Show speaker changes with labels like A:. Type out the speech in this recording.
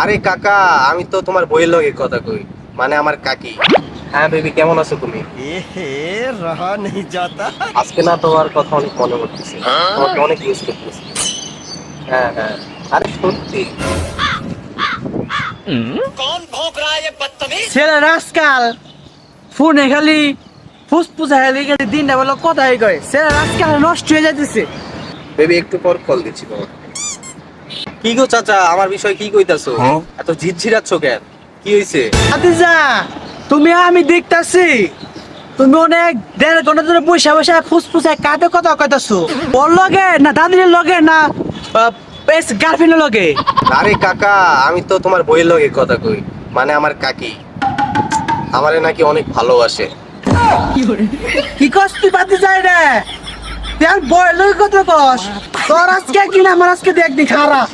A: আরে কাকা, আমি তো তোমার বইয়ের লগে কথা কই, মানে আমার কাকি। হ্যাঁ বেবি, কেমন আছো তুমি?
B: रहा नहीं जाता।
A: আজকে না তোমার কথা অনেক মনে পড়তেছে, তোমাকে অনেক মিস করতেছি। হ্যাঁ হ্যাঁ, আরে সত্যি।
C: ছেলে রাজকাল ফোনে খালি ফুসফুসা খালি খালি দিনটা বলো কথাই কয়। ছেলে রাজকাল নষ্ট হয়ে যাইতেছে।
A: বেবি একটু পর কল দিচ্ছি তোমাকে। কি গো চাচা, আমার বিষয় কি কইতাছো? এত ঝিরঝিরাচ্ছ কেন? কি হইছে?
C: আদিজা, তুমি আমি দেখতাছি তুমি অনেক 1.5 ঘন্টা ধরে বসে বসে ফুসফুসা কাতে কথা কইতাছো। ওর লগে না দাদির লগে না গার্লফ্রেন্ডের লগে?
A: আরে কাকা, আমি তো তোমার বইয়ের লগে কথা কই, মানে আমার কাকি। আমারে নাকি অনেক ভালোবাসে।
C: কি কস তুই বাতি যায় রে? তোর বয়ের লগে কথা কস? তোর আজকে কিনা আমার আজকে দেখ দি খারাপ।